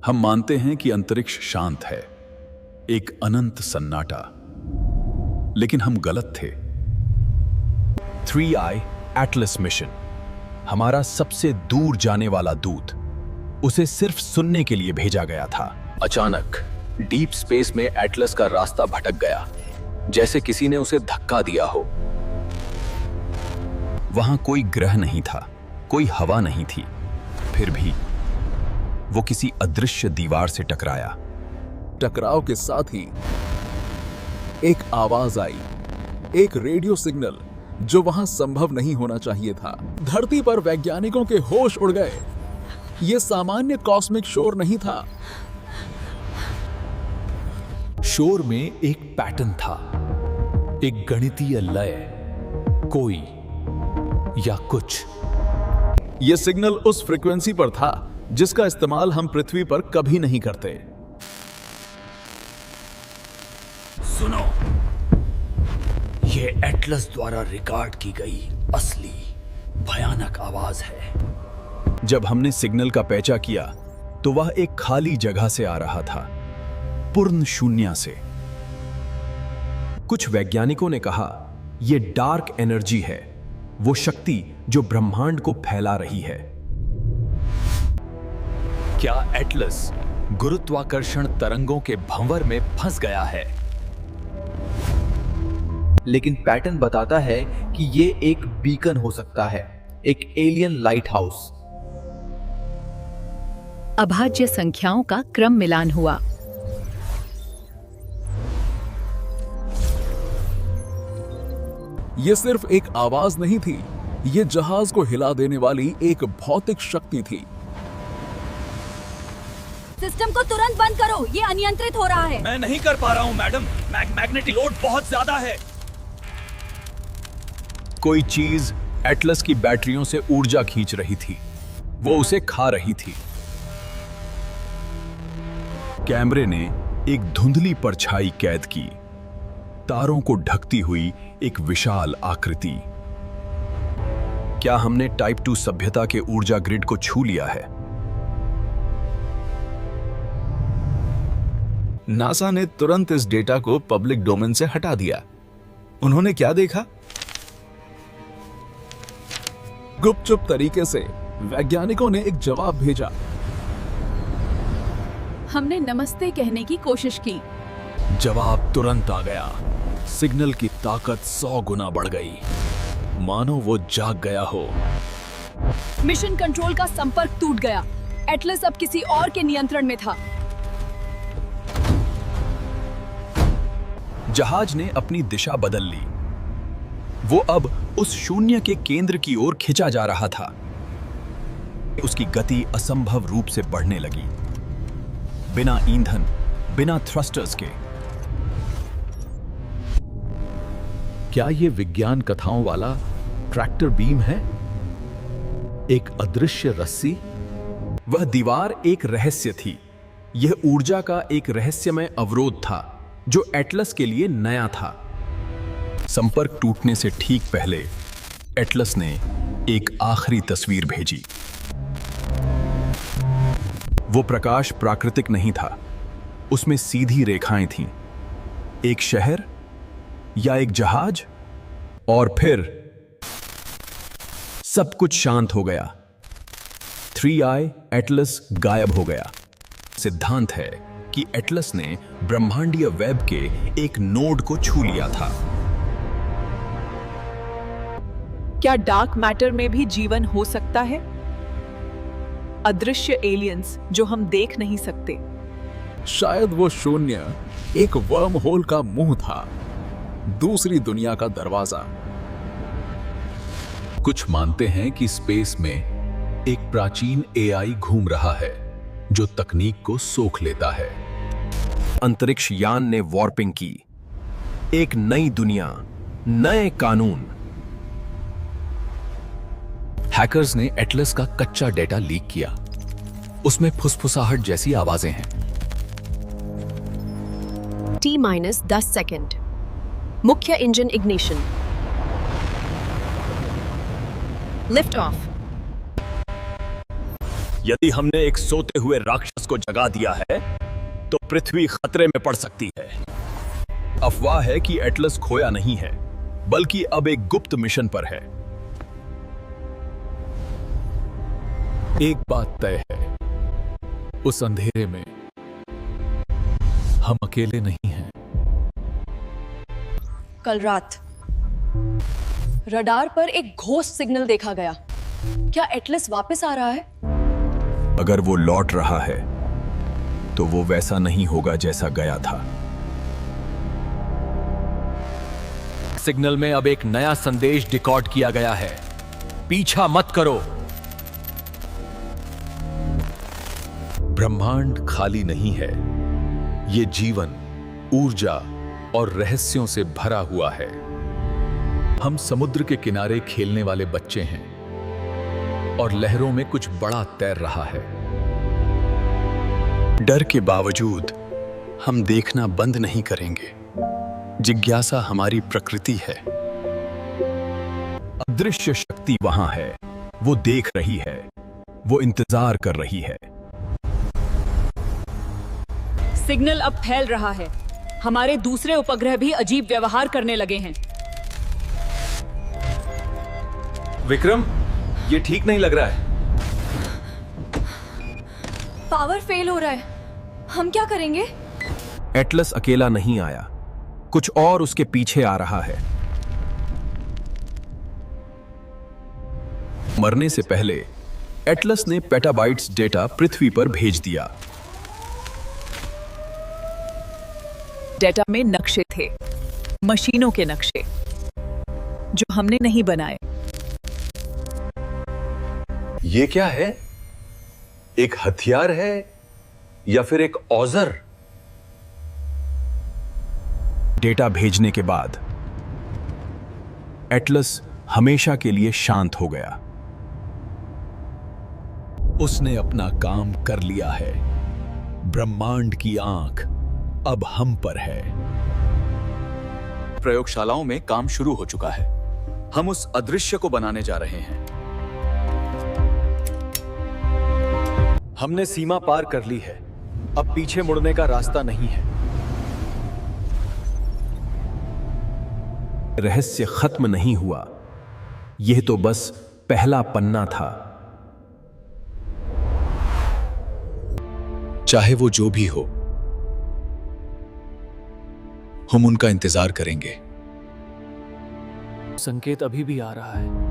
हम मानते हैं कि अंतरिक्ष शांत है, एक अनंत सन्नाटा, लेकिन हम गलत थे। 3I एटलस मिशन, हमारा सबसे दूर जाने वाला दूत, उसे सिर्फ सुनने के लिए भेजा गया था। अचानक डीप स्पेस में एटलस का रास्ता भटक गया, जैसे किसी ने उसे धक्का दिया हो। वहां कोई ग्रह नहीं था, कोई हवा नहीं थी, फिर भी वो किसी अदृश्य दीवार से टकराया। टकराव के साथ ही एक आवाज आई, एक रेडियो सिग्नल जो वहां संभव नहीं होना चाहिए था। धरती पर वैज्ञानिकों के होश उड़ गए। यह सामान्य कॉस्मिक शोर नहीं था। शोर में एक पैटर्न था, एक गणितीय लय, कोई या कुछ। यह सिग्नल उस फ्रीक्वेंसी पर था जिसका इस्तेमाल हम पृथ्वी पर कभी नहीं करते। सुनो, यह एटलस द्वारा रिकॉर्ड की गई असली भयानक आवाज है। जब हमने सिग्नल का पैचा किया तो वह एक खाली जगह से आ रहा था, पूर्ण शून्य से। कुछ वैज्ञानिकों ने कहा, यह डार्क एनर्जी है, वो शक्ति जो ब्रह्मांड को फैला रही है। क्या एटलस गुरुत्वाकर्षण तरंगों के भंवर में फंस गया है? लेकिन पैटर्न बताता है कि ये एक बीकन हो सकता है, एक एलियन लाइट हाउस। अभाज्य संख्याओं का क्रम मिलान हुआ। यह सिर्फ एक आवाज नहीं थी, यह जहाज को हिला देने वाली एक भौतिक शक्ति थी। सिस्टम को तुरंत बंद करो, ये अनियंत्रित हो रहा है। मैं नहीं कर पा रहा हूं मैडम, मैग्नेटिक लोड बहुत ज्यादा है। कोई चीज एटलस की बैटरियों से ऊर्जा खींच रही थी, वो उसे खा रही थी। कैमरे ने एक धुंधली परछाई कैद की, तारों को ढकती हुई एक विशाल आकृति। क्या हमने टाइप 2 सभ्यता के ऊर्जा ग्रिड को छू लिया है? नासा ने तुरंत इस डेटा को पब्लिक डोमेन से हटा दिया। उन्होंने क्या देखा? गुपचुप तरीके से वैज्ञानिकों ने एक जवाब भेजा। हमने नमस्ते कहने की कोशिश की। जवाब तुरंत आ गया। सिग्नल की ताकत 100 गुना बढ़ गई, मानो वो जाग गया हो। मिशन कंट्रोल का संपर्क टूट गया। एटलस अब किसी और के नियंत्रण में था। जहाज ने अपनी दिशा बदल ली। वो अब उस शून्य के केंद्र की ओर खिंचा जा रहा था। उसकी गति असंभव रूप से बढ़ने लगी, बिना ईंधन, बिना थ्रस्टर्स के। क्या ये विज्ञान कथाओं वाला ट्रैक्टर बीम है? एक अदृश्य रस्सी? वह दीवार एक रहस्य थी। यह ऊर्जा का एक रहस्यमय अवरोध था जो एटलस के लिए नया था। संपर्क टूटने से ठीक पहले एटलस ने एक आखिरी तस्वीर भेजी। वो प्रकाश प्राकृतिक नहीं था, उसमें सीधी रेखाएं थीं। एक शहर या एक जहाज, और फिर सब कुछ शांत हो गया। 3I एटलस गायब हो गया। सिद्धांत है कि एटलस ने ब्रह्मांडीय वेब के एक नोड को छू लिया था। क्या डार्क मैटर में भी जीवन हो सकता है? अदृश्य एलियंस जो हम देख नहीं सकते। शायद वो शून्य एक वर्म होल का मुंह था, दूसरी दुनिया का दरवाजा। कुछ मानते हैं कि स्पेस में एक प्राचीन AI घूम रहा है जो तकनीक को सोख लेता है। अंतरिक्ष यान ने वॉर्पिंग की, एक नई दुनिया, नए कानून। हैकर्स ने एटलस का कच्चा डेटा लीक किया। उसमें फुसफुसाहट जैसी आवाजें हैं। T-10 second. मुख्य इंजन इग्निशन। Lift off. यदि हमने एक सोते हुए राक्षस को जगा दिया है तो पृथ्वी खतरे में पड़ सकती है। अफवाह है कि एटलस खोया नहीं है, बल्कि अब एक गुप्त मिशन पर है। एक बात तय है, उस अंधेरे में हम अकेले नहीं हैं। कल रात रडार पर एक घोस्ट सिग्नल देखा गया। क्या एटलस वापस आ रहा है? अगर वो लौट रहा है तो वो वैसा नहीं होगा जैसा गया था। सिग्नल में अब एक नया संदेश डिकोड किया गया है। पीछा मत करो। ब्रह्मांड खाली नहीं है, ये जीवन, ऊर्जा और रहस्यों से भरा हुआ है। हम समुद्र के किनारे खेलने वाले बच्चे हैं और लहरों में कुछ बड़ा तैर रहा है। डर के बावजूद हम देखना बंद नहीं करेंगे। जिज्ञासा हमारी प्रकृति है। अदृश्य शक्ति वहां है, वो देख रही है, वो इंतजार कर रही है। सिग्नल अब फैल रहा है। हमारे दूसरे उपग्रह भी अजीब व्यवहार करने लगे हैं। विक्रम, ये ठीक नहीं लग रहा है। पावर फेल हो रहा है। हम क्या करेंगे? एटलस अकेला नहीं आया, कुछ और उसके पीछे आ रहा है। मरने से पहले एटलस ने पेटाबाइट्स डेटा पृथ्वी पर भेज दिया। डेटा में नक्शे थे, मशीनों के नक्शे जो हमने नहीं बनाए। ये क्या है? एक हथियार है या फिर एक औजार? डेटा भेजने के बाद एटलस हमेशा के लिए शांत हो गया। उसने अपना काम कर लिया है। ब्रह्मांड की आंख अब हम पर है। प्रयोगशालाओं में काम शुरू हो चुका है। हम उस अदृश्य को बनाने जा रहे हैं। हमने सीमा पार कर ली है। अब पीछे मुड़ने का रास्ता नहीं है। रहस्य खत्म नहीं हुआ, यह तो बस पहला पन्ना था। चाहे वो जो भी हो, हम उनका इंतजार करेंगे। संकेत अभी भी आ रहा है।